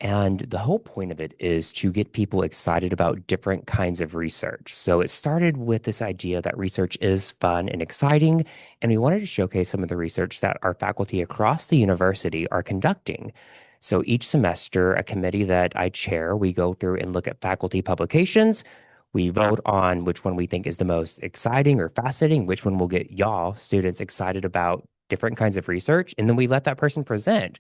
And the whole point of it is to get people excited about different kinds of research. So it started with this idea that research is fun and exciting, and we wanted to showcase some of the research that our faculty across the university are conducting. So each semester, a committee that I chair, we go through and look at faculty publications. We vote on which one we think is the most exciting or fascinating, which one will get y'all, students, excited about different kinds of research, and then we let that person present.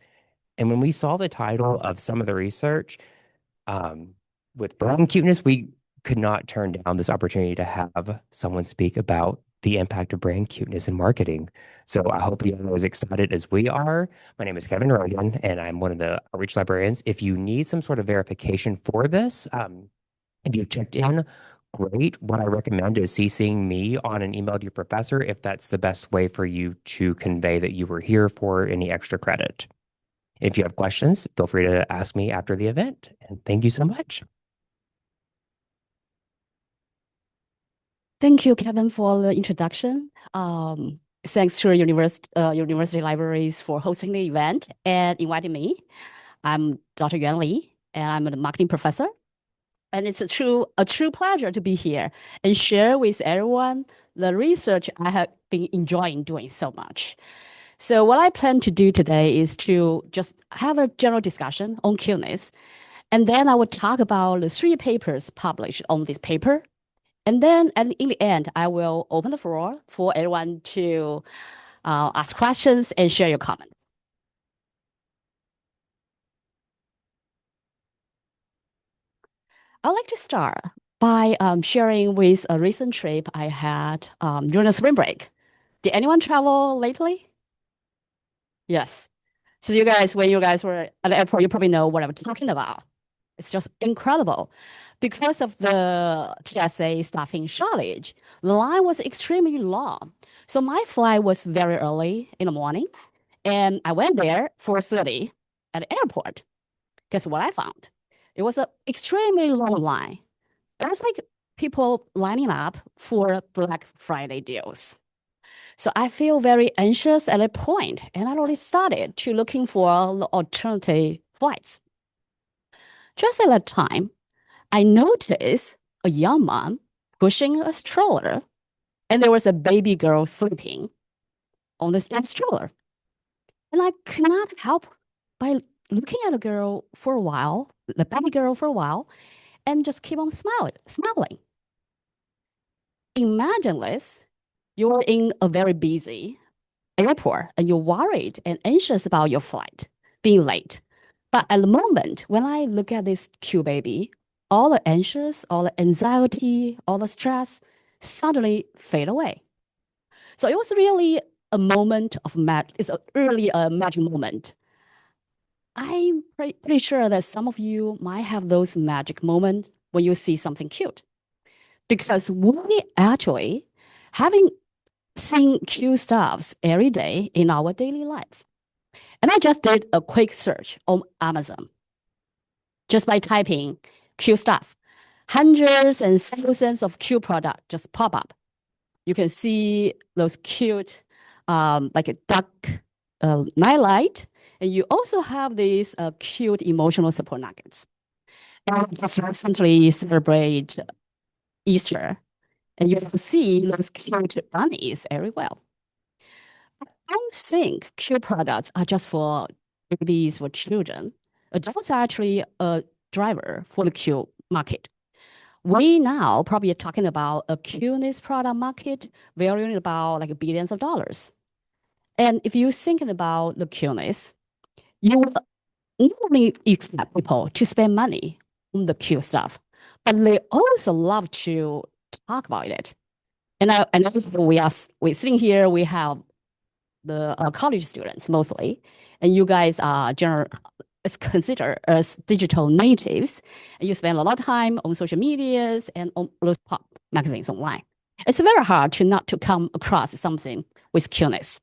And when we saw the title of some of the research um, with brain cuteness, we could not turn down this opportunity to have someone speak about the impact of brain cuteness in marketing. So I hope you are as excited as we are. My name is Kevin Rogan, and I'm one of the outreach librarians. If you need some sort of verification for this, if you checked in, great. What I recommend is CCing me on an email to your professor if that's the best way for you to convey that you were here for any extra credit. If you have questions, feel free to ask me after the event. And thank you so much. Thank you, Kevin, for the introduction. Thanks to university libraries for hosting the event and inviting me. I'm Dr. Yuan Li, and I'm a marketing professor. And it's a true pleasure to be here and share with everyone the research I have been enjoying doing so much. So what I plan to do today is to just have a general discussion on cuteness, and then I will talk about the 3 papers published on this paper. And then in the end, I will open the floor for everyone to ask questions and share your comments. I'd like to start by sharing with a recent trip I had during the spring break. Did anyone travel lately? Yes. So when you guys were at the airport, you probably know what I'm talking about. It's just incredible. Because of the TSA staffing shortage, the line was extremely long. So my flight was very early in the morning, and I went there 4:30 at the airport. Guess what I found? It was an extremely long line. It was like people lining up for Black Friday deals. So I feel very anxious at that point, and I already started to looking for the alternative flights. Just at that time, I noticed a young mom pushing a stroller, and there was a baby girl sleeping on the same stroller. And I could not help by looking at the girl for a while, the baby girl for a while, and just keep on smiling. Imagine this. You're in a very busy airport and you're worried and anxious about your flight being late. But at the moment, when I look at this cute baby, all the anxious, all the anxiety, all the stress suddenly fade away. So it was really a moment of it's really a magic moment. I'm pretty sure that some of you might have those magic moments when you see something cute. Because we actually having seen cute stuffs every day in our daily life. And I just did a quick search on Amazon just by typing cute stuff. Hundreds and thousands of cute products just pop up. You can see those cute, like a duck nightlight. And you also have these cute emotional support nuggets. And I just recently celebrate Easter, and you can see those cute bunnies everywhere. I don't think cute products are just for babies, for children. Adults are actually a driver for the cute market. We now probably are talking about a cuteness product market varying about like billions of dollars. And if you're thinking about the cuteness, you will not only expect people to spend money on the cute stuff, but they also love to talk about it. And I know we're sitting here, we have the college students mostly, and you guys are it's considered as digital natives, and you spend a lot of time on social medias and on those pop magazines online. It's very hard to come across something with cuteness.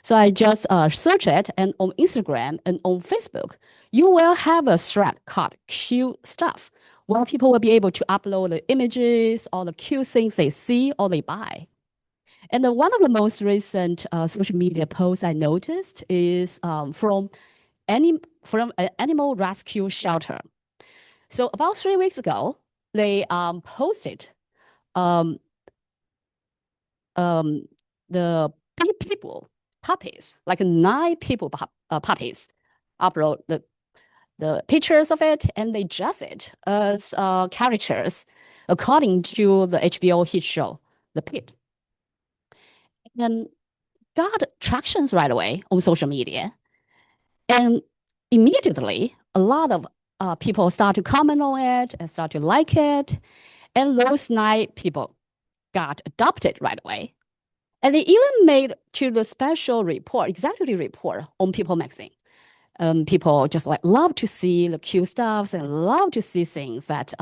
So I just search it, and on Instagram and on Facebook, you will have a thread called cute stuff, where people will be able to upload the images, all the cute things they see or they buy. And one of the most recent social media posts I noticed is from from an animal rescue shelter. So about 3 weeks ago, they posted um, the people puppies, like 9 people puppies, upload the pictures of it, and they dress it as characters according to the HBO hit show, The Pit. And got tractions right away on social media. And immediately, a lot of people start to comment on it and start to like it. And those 9 people got adopted right away. And they even made to the special report, executive report on People magazine. People just like love to see the cute stuffs and love to see things that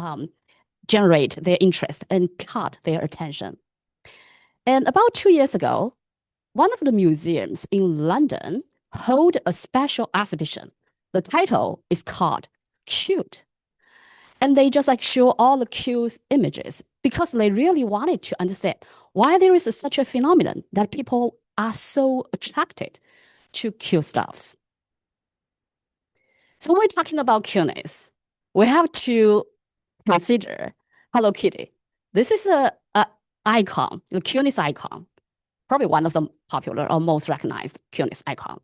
generate their interest and caught their attention. And about 2 years ago, one of the museums in London held a special exhibition. The title is called Cute. And they just like show all the cute images because they really wanted to understand why there is such a phenomenon that people are so attracted to cute stuffs. So when we're talking about cuteness, we have to consider Hello Kitty. This is a icon, the cuteness icon, probably one of the popular or most recognized cuteness icon.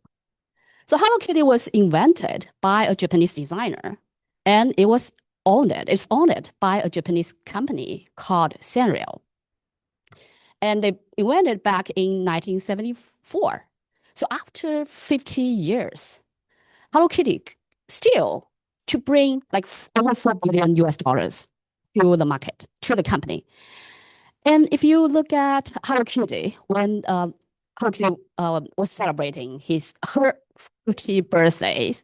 So Hello Kitty was invented by a Japanese designer, and it's owned by a Japanese company called Sanrio. And they invented back in 1974. So after 50 years, Hello Kitty still to bring like over $4 billion to the market, to the company. And if you look at Hello Kitty, when Hello Kitty was celebrating her 50th birthday,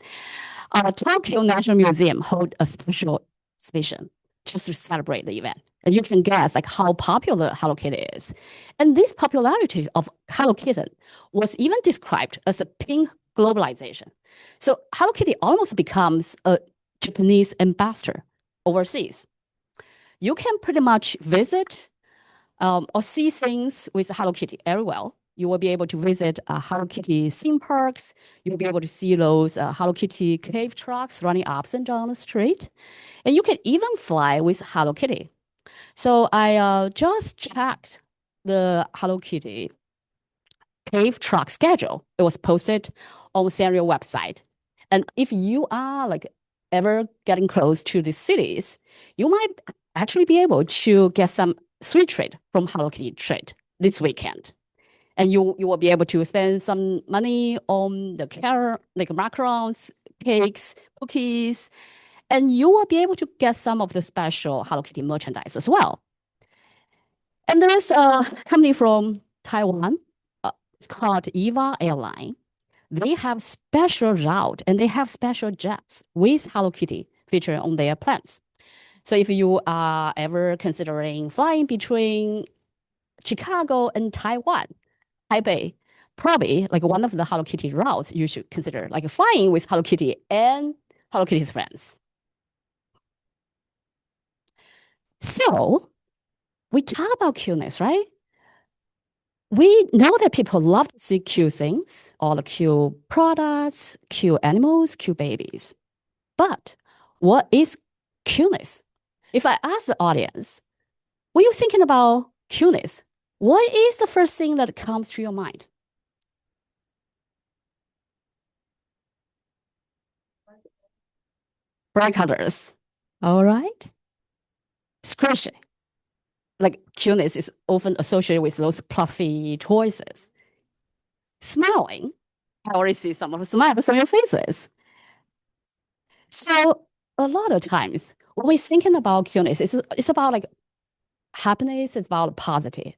Tokyo National Museum held a special exhibition just to celebrate the event. And you can guess like how popular Hello Kitty is. And this popularity of Hello Kitty was even described as a pink globalization. So Hello Kitty almost becomes a Japanese ambassador overseas. You can pretty much visit or see things with Hello Kitty everywhere. You will be able to visit Hello Kitty theme parks. You'll be able to see those Hello Kitty cave trucks running up and down the street. And you can even fly with Hello Kitty. So I just checked the Hello Kitty cave truck schedule. It was posted on Sanrio website. And if you are like ever getting close to the cities, you might actually be able to get some sweet treat from Hello Kitty treat this weekend. And you will be able to spend some money on the like macarons, cakes, cookies, and you will be able to get some of the special Hello Kitty merchandise as well. And there's a company from Taiwan. It's called EVA Airline. They have special route and they have special jets with Hello Kitty featured on their plans. So if you are ever considering flying between Chicago and Taiwan, Taipei, probably like one of the Hello Kitty routes you should consider, like flying with Hello Kitty and Hello Kitty's friends. So we talk about cuteness, right? We know that people love to see cute things, all the cute products, cute animals, cute babies. But what is cuteness? If I ask the audience, when you're thinking about cuteness, what is the first thing that comes to your mind? Bright colors. All right. Squishy. Like cuteness is often associated with those fluffy toys. Smiling. I already see some of the smiles on your faces. So a lot of times when we're thinking about cuteness, it's about like happiness, it's about positive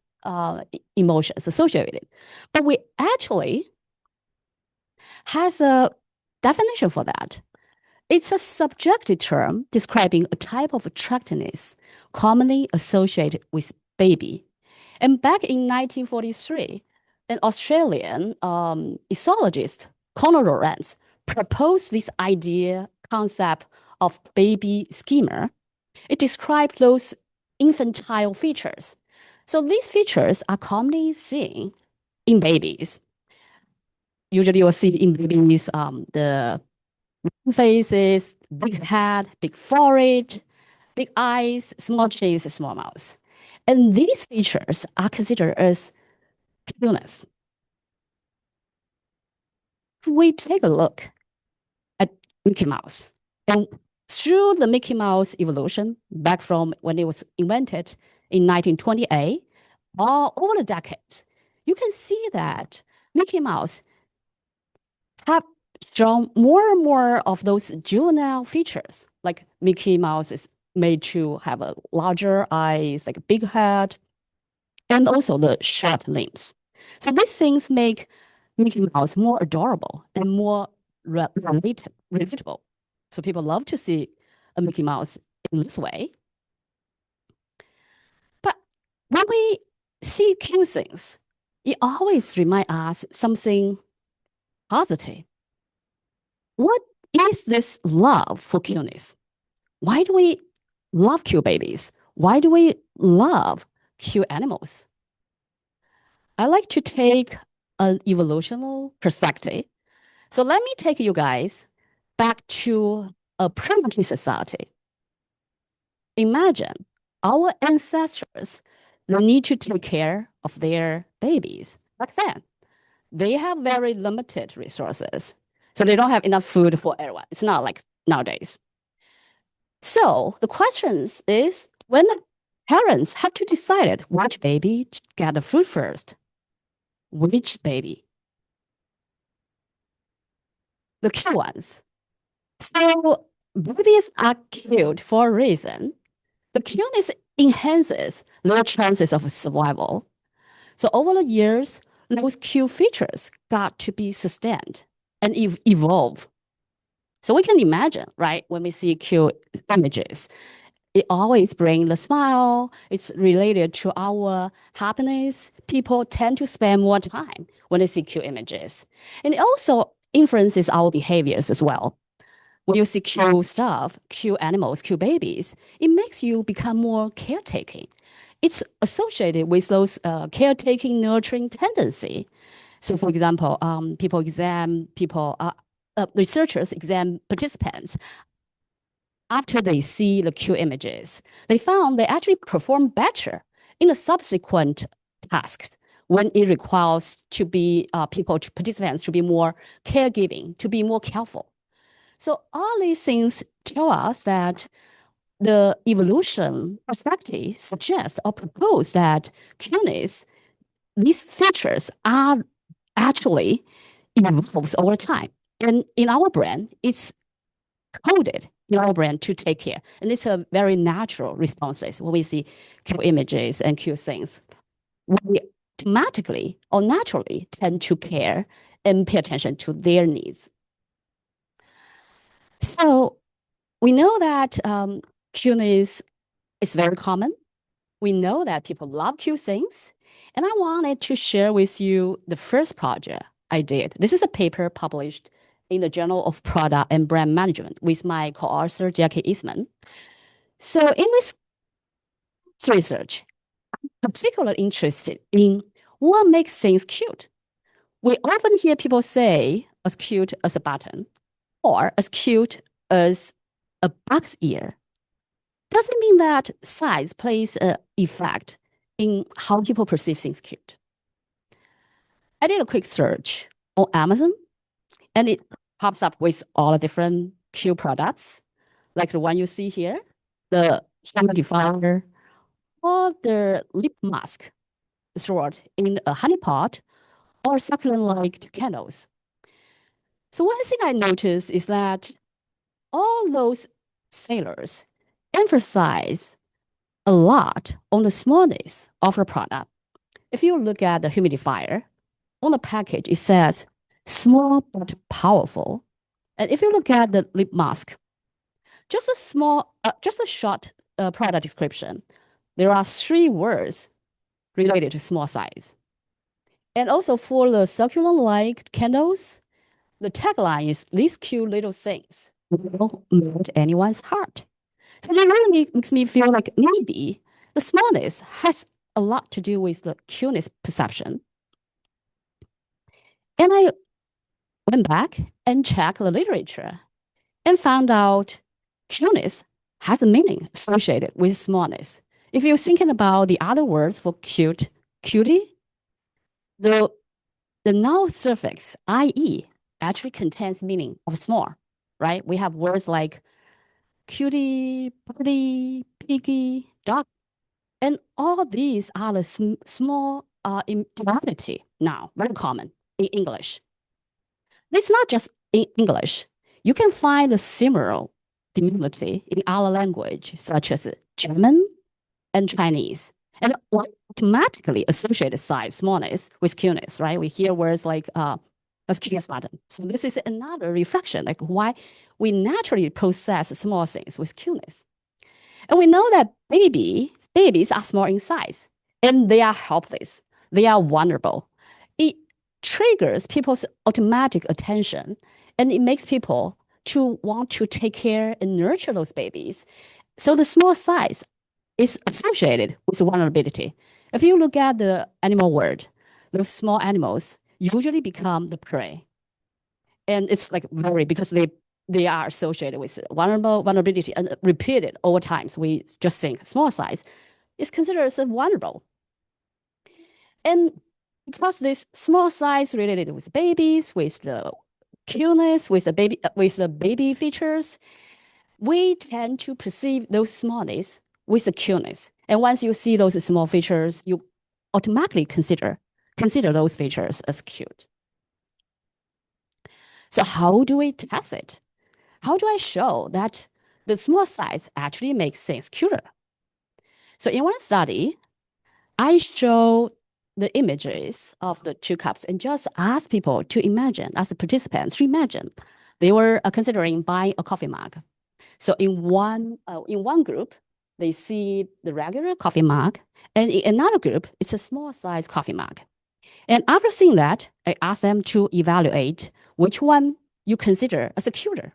emotions associated with it. But we actually has a definition for that. It's a subjective term describing a type of attractiveness commonly associated with baby. And back in 1943, an Australian ethologist, Conor Lawrence, proposed this concept of baby schema. It described those infantile features. So these features are commonly seen in babies. Usually you'll see in babies the Faces, big head, big forehead, big eyes, small cheeks, small mouth. And these features are considered as cuteness. We take a look at Mickey Mouse. And through the Mickey Mouse evolution, back from when it was invented in 1928, all over the decades, you can see that Mickey Mouse have shown more and more of those juvenile features. Like Mickey Mouse is made to have a larger eyes, like a big head, and also the short limbs. So these things make Mickey Mouse more adorable and more relatable. So people love to see a Mickey Mouse in this way. But when we see cute things, it always reminds us something positive. What is this love for cuteness? Why do we love cute babies? Why do we love cute animals? I like to take an evolutional perspective. So let me take you guys back to a primitive society. Imagine our ancestors, they need to take care of their babies back then. They have very limited resources. So they don't have enough food for everyone. It's not like nowadays. So the question is when the parents have to decide which baby get the food first, which baby? The cute ones. So babies are cute for a reason. The cuteness enhances their chances of survival. So over the years, those cute features got to be sustained and evolve. So we can imagine, right, when we see cute images, it always brings the smile. It's related to our happiness. People tend to spend more time when they see cute images. And it also influences our behaviors as well. When you see cute stuff, cute animals, cute babies, it makes you become more caretaking. It's associated with those caretaking, nurturing tendency. So, for example, researchers examine participants after they see the cute images. They found they actually perform better in the subsequent tasks when it requires to be participants to be more caregiving, to be more careful. So all these things tell us that the evolution perspective suggests or propose that cuteness, these features are actually evolves over time. And in our brain, it's coded in our brain to take care. And it's a very natural responses when we see cute images and cute things. We automatically or naturally tend to care and pay attention to their needs. So we know that cuteness is very common. We know that people love cute things. And I wanted to share with you the first project I did. This is a paper published in the Journal of Product and Brand Management with my co-author, Jackie Eastman. So in this research, I'm particularly interested in what makes things cute. We often hear people say as cute as a button or as cute as a bug's ear. Doesn't mean that size plays an effect in how people perceive things cute. I did a quick search on Amazon and it pops up with all the different cute products, like the one you see here, the humidifier or the lip mask stored in a honey pot or succulent-like candles. So one thing I noticed is that all those sellers emphasize a lot on the smallness of the product. If you look at the humidifier, on the package, it says small but powerful. And if you look at the lip mask, just a short product description, there are 3 words related to small size. And also for the succulent-like candles, the tagline is these cute little things will melt anyone's heart. So it really makes me feel like maybe the smallness has a lot to do with the cuteness perception. And I went back and checked the literature. and found out cuteness has a meaning associated with smallness. If you're thinking about the other words for cute, cutie, the noun suffix ie actually contains meaning of small, right? We have words like cutie, birdie, piggy, dog, and all these are the small in diminutive now, very common in English. It's not just in English. You can find a similar diminutive in our language, such as German and Chinese, and automatically associate size, smallness with cuteness, right? We hear words like as curious button. So this is another reflection, like why we naturally process small things with cuteness. And we know that babies are small in size and they are helpless. They are vulnerable. It triggers people's automatic attention and it makes people to want to take care and nurture those babies. So the small size is associated with vulnerability. If you look at the animal world, those small animals usually become the prey. And it's like very, because they are associated with vulnerability and repeated over time. So we just think small size is considered as vulnerable. And because this small size related with babies, with the cuteness, with the baby features, we tend to perceive those smallness with the cuteness. And once you see those small features, you automatically consider those features as cute. So how do we test it? How do I show that the small size actually makes things cuter? So in one study, I show the images of the two cups and just ask people to imagine, as the participants to imagine, they were considering buying a coffee mug. So in one group, they see the regular coffee mug, and in another group, it's a small size coffee mug. And after seeing that, I ask them to evaluate which one you consider as a cuter.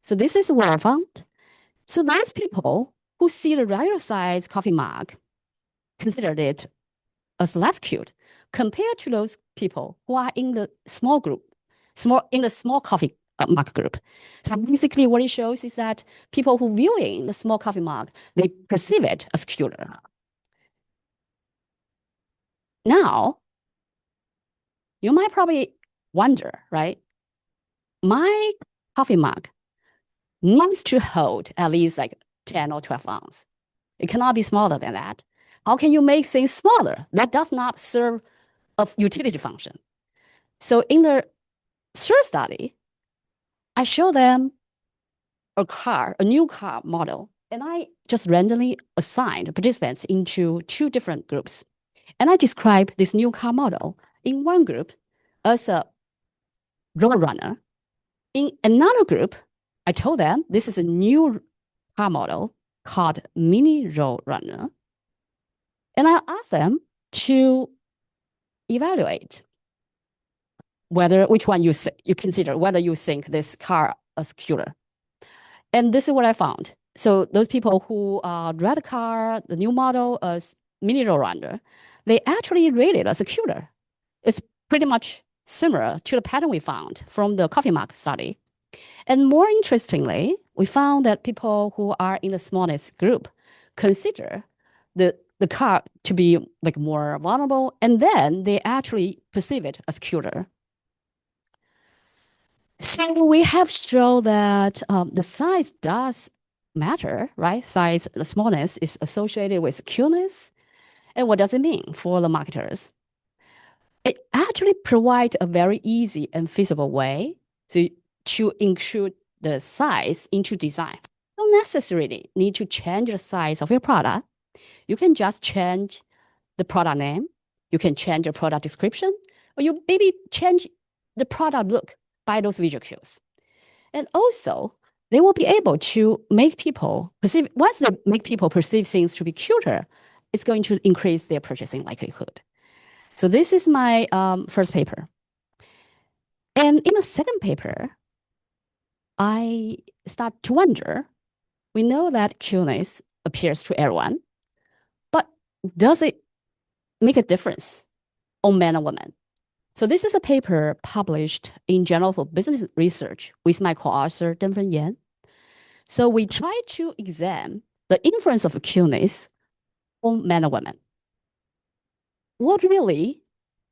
So this is what I found. So those people who see the regular size coffee mug considered it as less cute compared to those people who are in the small group, in the small coffee mug group. So basically what it shows is that people who viewing the small coffee mug, they perceive it as cuter. Now, you might probably wonder, right? My coffee mug needs to hold at least like 10 or 12 ounces. It cannot be smaller than that. How can you make things smaller? That does not serve a utility function. So in the third study, I show them a new car model, and I just randomly assigned participants into two different groups. And I describe this new car model in one group as a road runner. In another group, I told them this is a new car model called Mini Road Runner. And I asked them to evaluate which one you consider, whether you think this car is cuter. And this is what I found. So those people who read the car, the new model as Mini Road Runner, they actually rate it as a cuter. It's pretty much similar to the pattern we found from the coffee mug study. And more interestingly, we found that people who are in the smallest group consider the car to be like more vulnerable, and then they actually perceive it as cuter. So we have shown that the size does matter, right? Size, the smallness is associated with cuteness. And what does it mean for the marketers? It actually provides a very easy and feasible way to include the size into design. You don't necessarily need to change the size of your product. You can just change the product name. You can change the product description, or you maybe change the product look by those visual cues. And also, they will be able to make people perceive, once they make people perceive things to be cuter, it's going to increase their purchasing likelihood. So this is my first paper. And in the second paper, I start to wonder, we know that cuteness appears to everyone, but does it make a difference on men and women? So this is a paper published in Journal for Business Research with my co-author Denfen Yan. So we try to examine the influence of cuteness on men and women. What really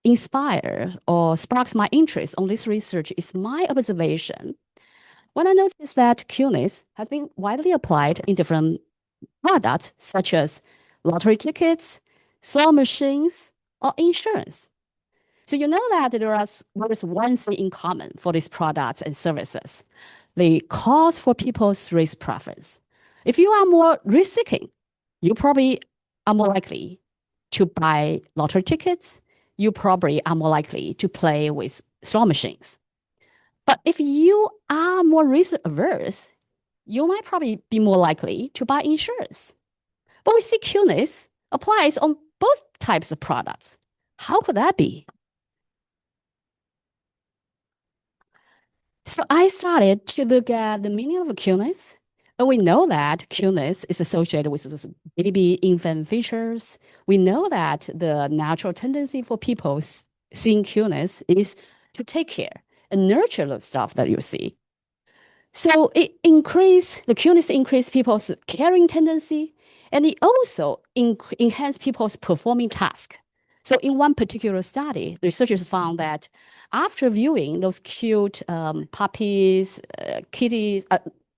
inspires or sparks my interest on this research is my observation when I noticed that cuteness has been widely applied in different products such as lottery tickets, slot machines, or insurance. So you know that there is one thing in common for these products and services. They cause for people's risk preference. If you are more risk-seeking, you probably are more likely to buy lottery tickets. You probably are more likely to play with slot machines. But if you are more risk-averse, you might probably be more likely to buy insurance. But we see cuteness applies on both types of products. How could that be? So I started to look at the meaning of cuteness. And we know that cuteness is associated with those baby infant features. We know that the natural tendency for people seeing cuteness is to take care and nurture the stuff that you see. So the cuteness increase people's caring tendency, and it also enhance people's performing task. So in one particular study, researchers found that after viewing those cute puppies,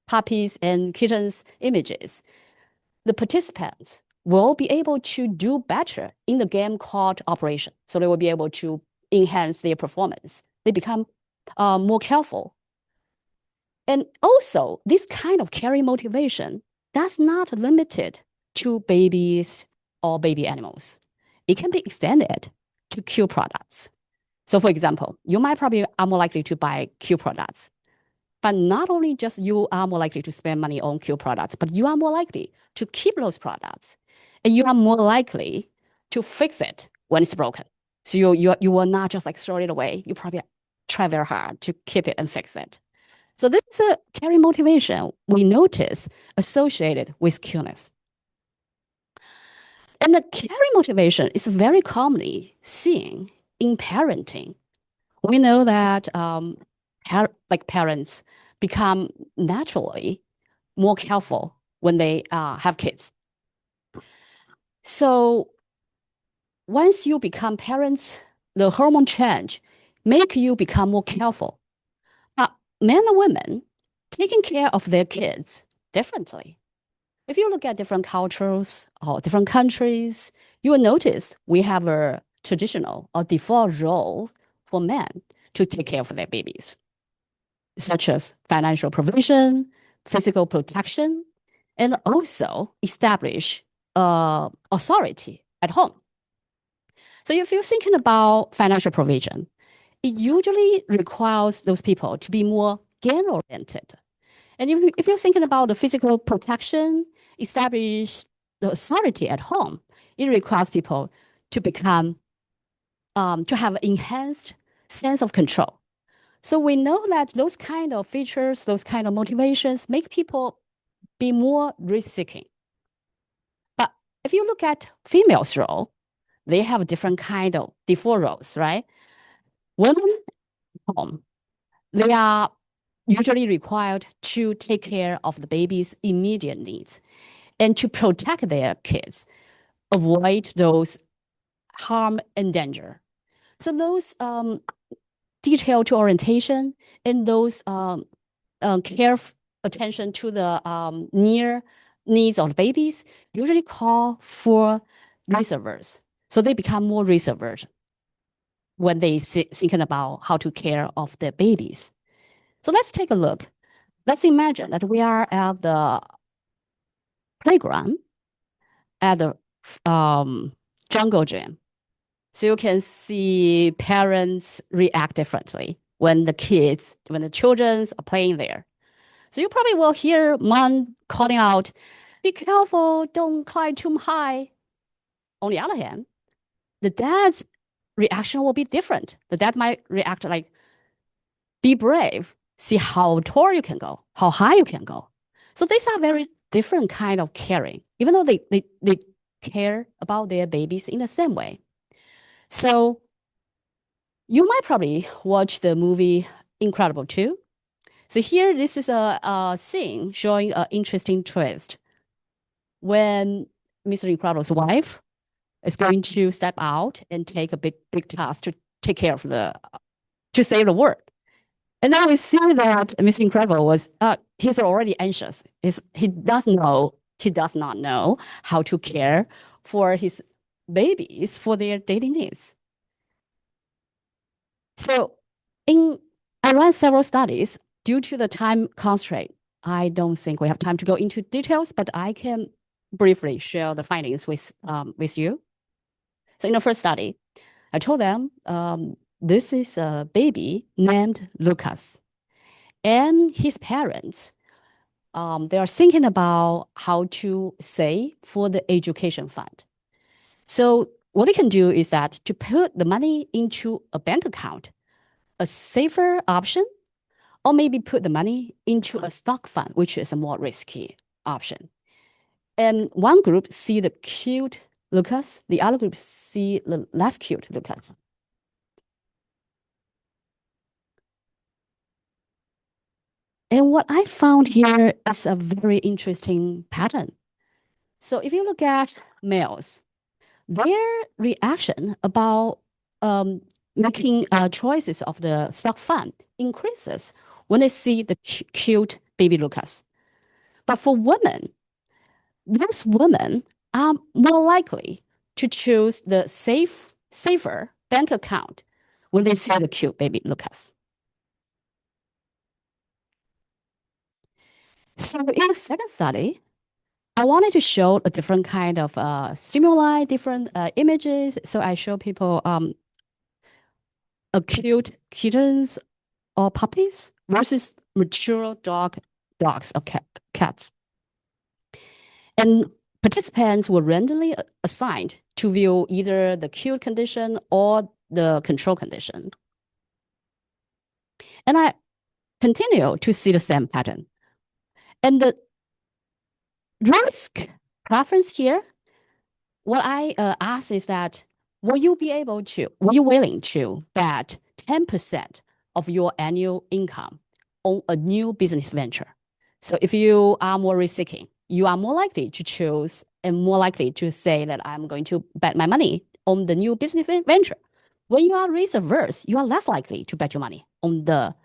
puppies and kittens images, the participants will be able to do better in the game called Operation. So they will be able to enhance their performance. They become more careful. And also, this kind of caring motivation that's not limited to babies or baby animals. It can be extended to Q products. So for example, you might probably are more likely to buy Q products, but not only just you are more likely to spend money on Q products, but you are more likely to keep those products, and you are more likely to fix it when it's broken. So you will not just like throw it away. You probably try very hard to keep it and fix it. So this is a caring motivation we notice associated with cuteness. And the caring motivation is very commonly seen in parenting. We know that parents become naturally more careful when they have kids. So once you become parents, the hormone change make you become more careful. But men and women taking care of their kids differently. If you look at different cultures or different countries, you will notice we have a traditional or default role for men to take care of their babies, such as financial provision, physical protection, and also establish authority at home. So if you're thinking about financial provision, it usually requires those people to be more gain-oriented. And if you're thinking about the physical protection, establish the authority at home, it requires people to become, to have enhanced sense of control. So we know that those kind of features, those kind of motivations make people be more risk-seeking. But if you look at females' role, they have different kind of default roles, right? Women at home, they are usually required to take care of the baby's immediate needs and to protect their kids, avoid those harm and danger. So those detail to orientation and those care attention to the near needs of the babies usually call for risk-averse. So they become more risk-averse when they thinking about how to care of their babies. So let's take a look. Let's imagine that we are at the playground at the jungle gym. So you can see parents react differently when the children are playing there. So you probably will hear mom calling out, "Be careful, don't climb too high." On the other hand, the dad's reaction will be different. The dad might react like, "Be brave, see how tall you can go, how high you can go." So these are very different kind of caring, even though they care about their babies in the same way. So You might probably watch the movie Incredible 2. So here, this is a scene showing an interesting twist. When Mr. Incredible's wife is going to step out and take a big task to take care of to save the world. And then we see that Mr. Incredible he's already anxious. He does not know how to care for his babies for their daily needs. So I ran several studies. Due to the time constraint, I don't think we have time to go into details, but I can briefly share the findings with you. So in the first study, I told them this is a baby named Lucas, and his parents. They are thinking about how to save for the education fund. So what they can do is that to put the money into a bank account, a safer option, or maybe put the money into a stock fund, which is a more risky option. And one group see the cute Lucas, the other group see the less cute Lucas. And what I found here is a very interesting pattern. So if you look at males, their reaction about making choices of the stock fund increases when they see the cute baby Lucas. But for women, those women are more likely to choose the safer bank account when they see the cute baby Lucas. So in the second study, I wanted to show a different kind of stimuli, different images. So I show people cute kittens or puppies versus mature dogs or cats. And participants were randomly assigned to view either the cute condition or the control condition. And I continue to see the same pattern. And the risk preference here, what I ask is that, were you willing to bet 10% of your annual income on a new business venture? So if you are more risk-seeking, you are more likely to choose and more likely to say that I'm going to bet my money on the new business venture. When you are risk-averse, you are less likely to bet your money on the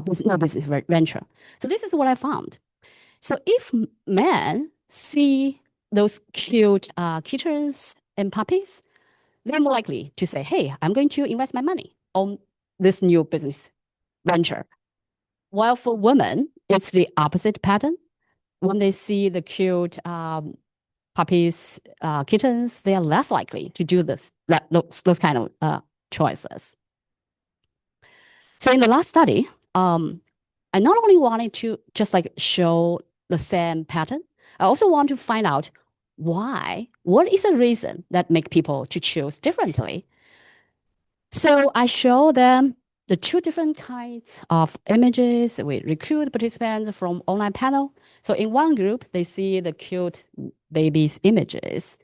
business venture. So this is what I found. So if men see those cute kittens and puppies, they're more likely to say, hey, I'm going to invest my money on this new business venture. While for women, it's the opposite pattern. When they see the cute puppies, kittens, they are less likely to do those kind of choices. So in the last study, I not only wanted to just show the same pattern, I also want to find out what is the reason that make people to choose differently. So I show them the two different kinds of images. We recruit participants from online panel. So in one group, they see the cute babies images.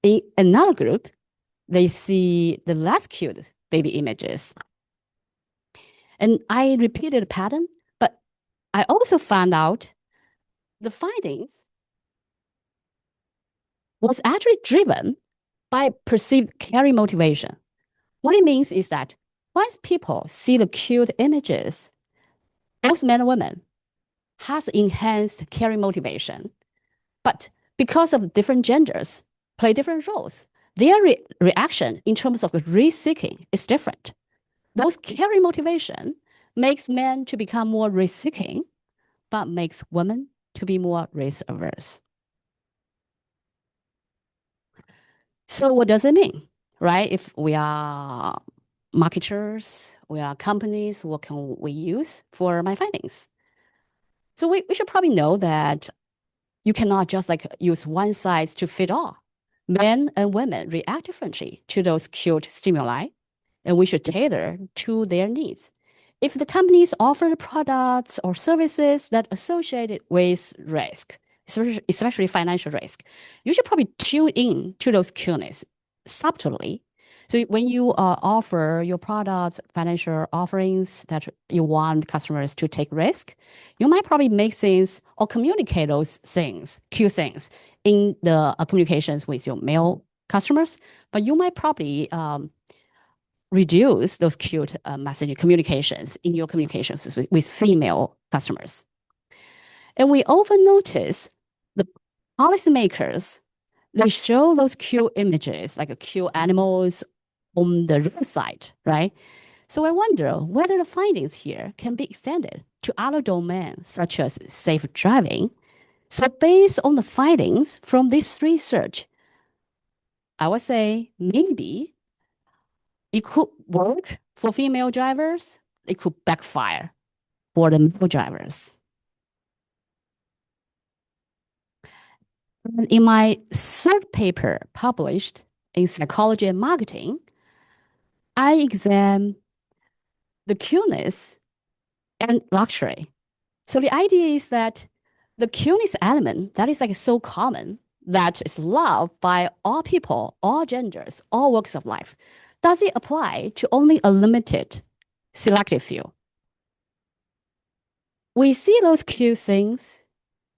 In another group, they see the less cute baby images. And I repeated the pattern, but I also found out the findings was actually driven by perceived carry motivation. What it means is that once people see the cute images, both men and women has enhanced carry motivation. But because of different genders play different roles, their reaction in terms of risk-seeking is different. Those carry motivation makes men to become more risk-seeking, but makes women to be more risk-averse. So what does it mean, right? If we are marketers, we are companies, what can we use for my findings? So we should probably know that you cannot just use one size to fit all. Men and women react differently to those cute stimuli, and we should tailor to their needs. If the companies offer products or services that associated with risk, especially financial risk, you should probably tune in to those cuteness subtly So when you offer your products, financial offerings that you want customers to take risk, you might probably make things or communicate those things, cute things, in the communications with your male customers. But you might probably reduce those cute messaging communications in your communications with female customers. And we often notice the policymakers, they show those cute images, like cute animals on the roadside, right? So I wonder whether the findings here can be extended to other domains, such as safe driving. So based on the findings from this research, I would say maybe it could work for female drivers. It could backfire for the male drivers. And in my third paper published in Psychology and Marketing, I examined the cuteness and luxury. So the idea is that the cuteness element that is like so common, that is loved by all people, all genders, all walks of life, does it apply to only a limited, selective few? We see those cute things,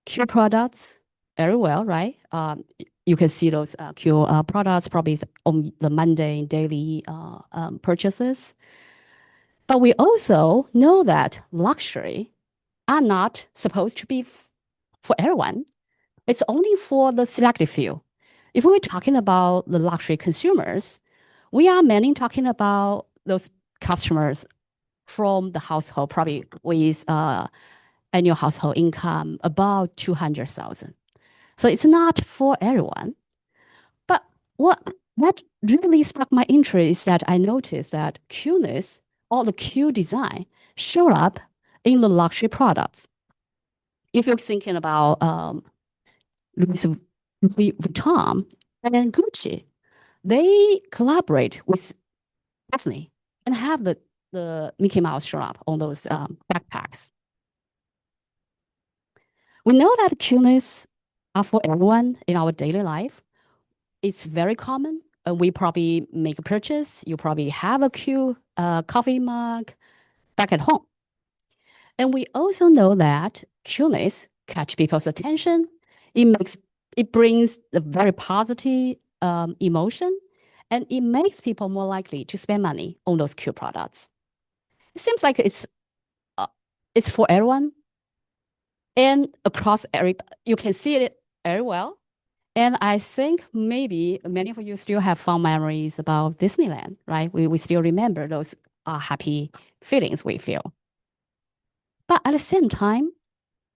cute products very well, right? You can see those cute products probably on the mundane daily purchases. But we also know that luxury are not supposed to be for everyone. It's only for the selective few. If we're talking about the luxury consumers, we are mainly talking about those customers from the household, probably with annual household income about 200,000. So it's not for everyone. But what that really struck my interest is that I noticed that cuteness or the cute design showed up in the luxury products. If you're thinking about Louis Vuitton and Gucci, they collaborate with Disney and have the Mickey Mouse show up on those backpacks. We know that cuteness are for everyone in our daily life. It's very common. We probably make a purchase. You probably have a cute coffee mug back at home. And we also know that cuteness catch people's attention. It brings a very positive emotion, and it makes people more likely to spend money on those cute products. It seems like it's for everyone, and across you can see it very well. And I think maybe many of you still have fond memories about Disneyland, right? We still remember those happy feelings we feel. But at the same time,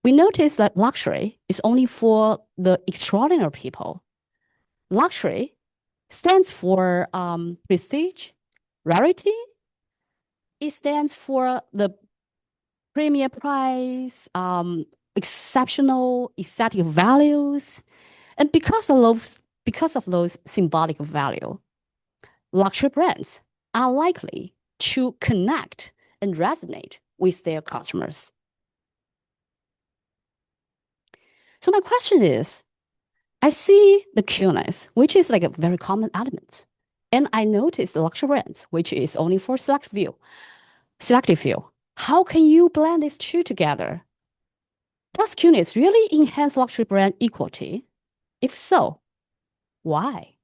we notice that luxury is only for the extraordinary people. Luxury stands for prestige, rarity. It stands for the premium price, exceptional aesthetic values. And because of those symbolic value, luxury brands are likely to connect and resonate with their customers. So my question is, I see the cuteness, which is like a very common element. And I notice the luxury brands, which is only for selective few. How can you blend these two together? Does cuteness really enhance luxury brand equity? If so, why?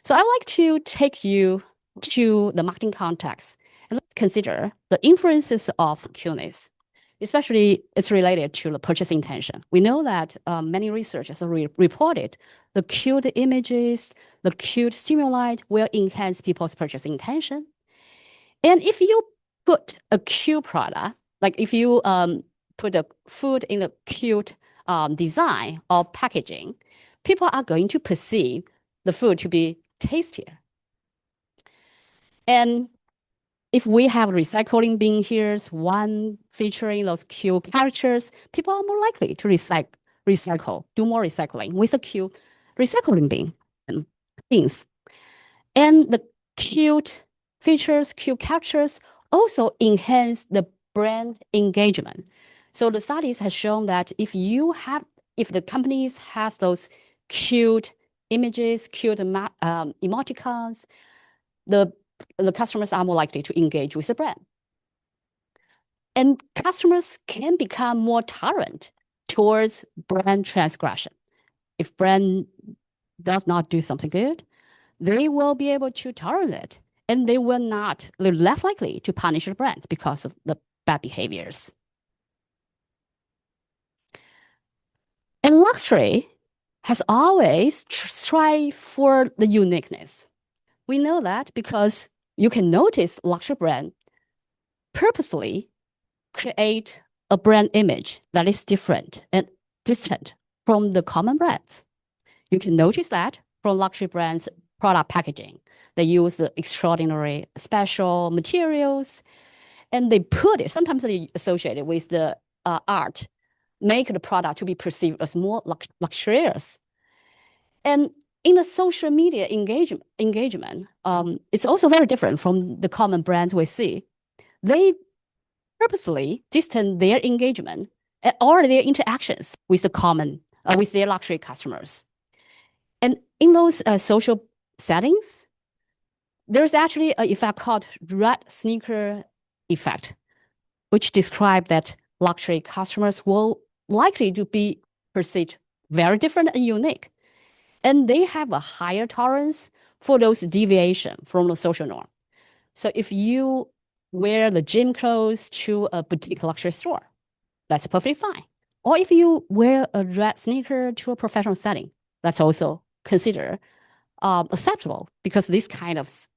So I like to take you to the marketing context and let's consider the influences of cuteness. Especially, it's related to the purchase intention. We know that many researchers have reported the cute images, the cute stimuli will enhance people's purchase intention. And if you put a cute product, like if you put the food in a cute design of packaging, people are going to perceive the food to be tastier. And if we have recycling bin here, one featuring those cute characters, people are more likely to recycle, do more recycling with a cute recycling bins. And the cute features, cute characters also enhance the brand engagement. So the studies have shown that if the companies has those cute images, cute emoticons, the customers are more likely to engage with the brand. And customers can become more tolerant towards brand transgression. If brand does not do something good, they will be able to tolerate it, and they're less likely to punish the brands because of the bad behaviors. And luxury has always tried for the uniqueness. We know that because you can notice luxury brand purposely create a brand image that is different and distant from the common brands. You can notice that from luxury brands' product packaging. They use the extraordinary special materials, and they put it, sometimes they associate it with the art, make the product to be perceived as more luxurious. And in the social media engagement, it's also very different from the common brands we see. They purposely distance their engagement or their interactions with with their luxury customers. And in those social settings, there's actually an effect called red sneaker effect, which describes that luxury customers will likely to be perceived very different and unique. And they have a higher tolerance for those deviation from the social norm. So if you wear the gym clothes to a boutique luxury store, that's perfectly fine. Or if you wear a red sneaker to a professional setting, that's also considered acceptable, because this kind of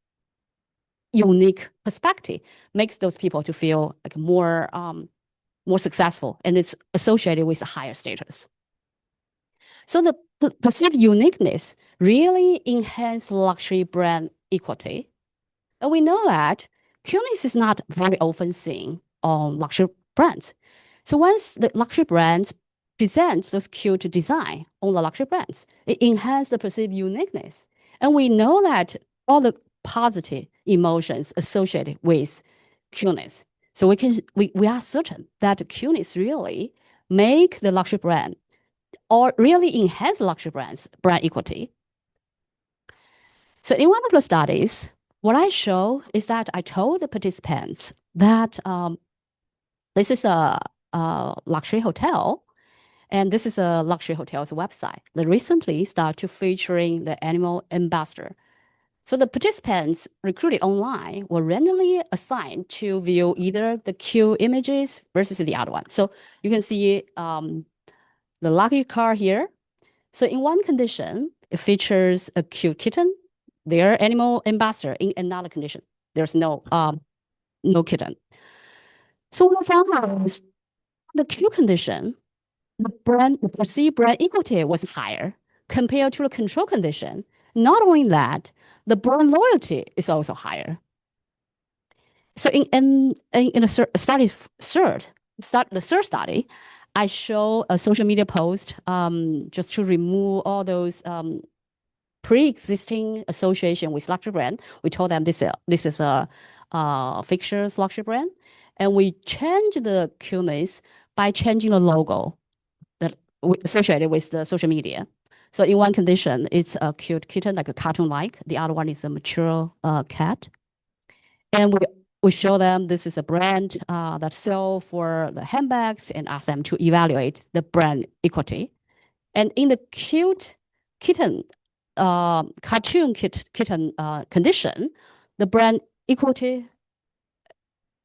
unique perspective makes those people to feel like more successful, and it's associated with a higher status. So the perceived uniqueness really enhance luxury brand equity. And we know that cuteness is not very often seen on luxury brands. So once the luxury brands present those cute design on the luxury brands, it enhances the perceived uniqueness. And we know that all the positive emotions associated with cuteness. So we are certain that cuteness really make the luxury brand or really enhance luxury brands brand equity. So in one of the studies, what I show is that I told the participants that this is a luxury hotel, and this is a luxury hotel's website that recently started to featuring the animal ambassador. So the participants recruited online were randomly assigned to view either the cute images versus the other one. So you can see the luxury car here. So in one condition, it features a cute kitten, their animal ambassador. In another condition, there's no kitten. So what I found out is the cute condition, the perceived brand equity was higher compared to the control condition. Not only that, the brand loyalty is also higher. So in the third study, I show a social media post just to remove all those pre-existing association with luxury brand. We told them this is a fixtures luxury brand, and we change the cuteness by changing the logo that associated with the social media. So in one condition, it's a cute kitten, like a cartoon-like. The other one is a mature cat. And we show them this is a brand that sell for the handbags, and ask them to evaluate the brand equity. And in the cute kitten, cartoon kitten condition, the brand equity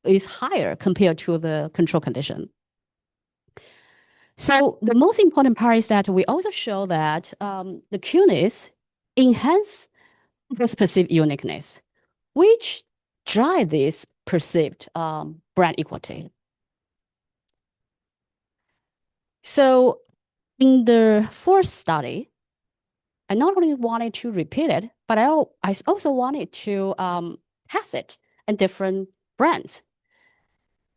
is higher compared to the control condition. So the most important part is that we also show that the cuteness enhance this perceived uniqueness, which drive this perceived brand equity. So in the fourth study, I not only wanted to repeat it, but I also wanted to test it in different brands.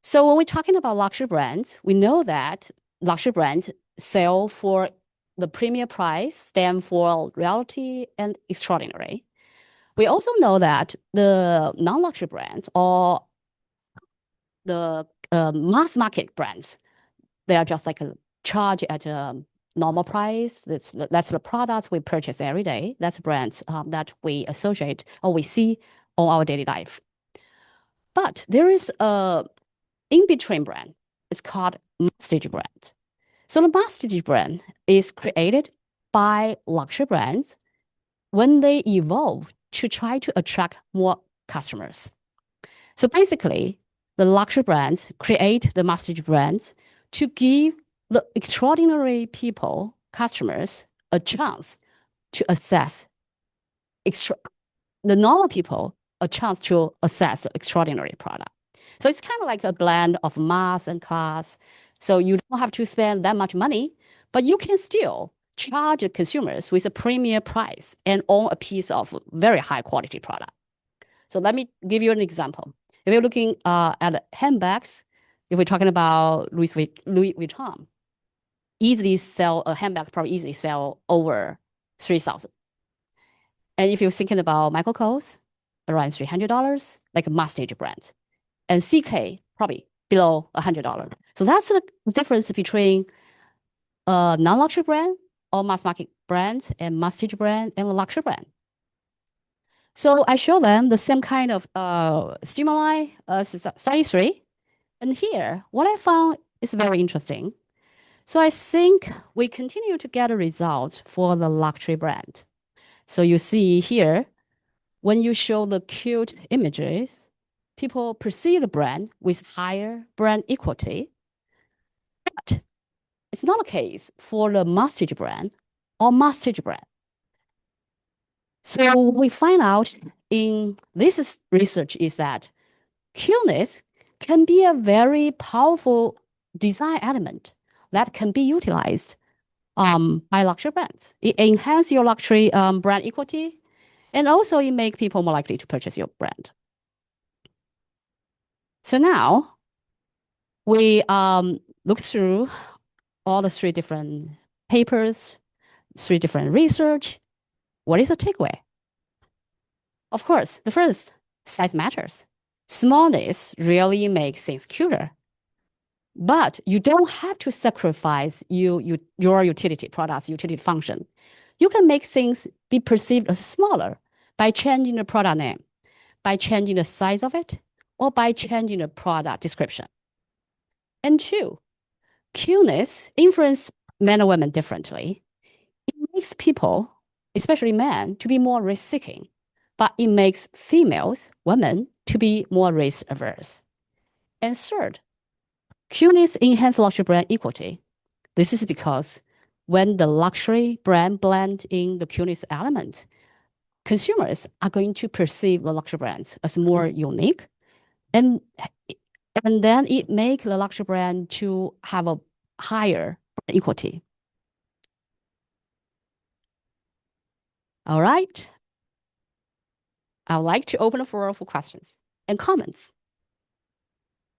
So when we're talking about luxury brands, we know that luxury brands sell for the premium price, stand for reality and extraordinary. We also know that the non-luxury brands or the mass market brands, they are just like a charge at a normal price. That's the products we purchase every day. That's brands that we associate or we see on our daily life. But there is a in-between brand. It's called masstige brand. So the masstige brand is created by luxury brands when they evolve to try to attract more customers. So basically, the luxury brands create the masstige brands to give the extraordinary people, customers, a chance to access the normal people a chance to access the extraordinary product. So it's kind of like a blend of mass and class. So you don't have to spend that much money, but you can still charge the consumers with a premium price and own a piece of very high quality product. So let me give you an example. If you're looking at handbags, if we're talking about Louis Vuitton, a handbag probably easily sell over 3,000. And if you're thinking about Michael Kors, around $300, like a masstige brand. And CK, probably below $100. So that's the difference between a non-luxury brand or mass market brand and masstige brand and a luxury brand. So I show them the same kind of stimuli as study 3. And here, what I found is very interesting. So I think we continue to get a result for the luxury brand. So you see here, when you show the cute images, people perceive the brand with higher brand equity. But it's not the case for the masstige brand or masstige brand. So what we find out in this research is that cuteness can be a very powerful design element that can be utilized by luxury brands. It enhances your luxury brand equity, and also it makes people more likely to purchase your brand. So now we look through all the 3 different papers, 3 different research. What is the takeaway? Of course, the first, size matters. Smallness really makes things cuter. But you don't have to sacrifice your utility products, utility function. You can make things be perceived as smaller by changing the product name, by changing the size of it, or by changing the product description. And 2, cuteness influences men and women differently. It makes people, especially men, to be more risk-seeking, but it makes females, women, to be more risk-averse. And 3rd, cuteness enhances luxury brand equity. This is because when the luxury brand blend in the cuteness element, consumers are going to perceive the luxury brands as more unique, and then it makes the luxury brand to have a higher equity. All right. I'd like to open the floor for questions and comments.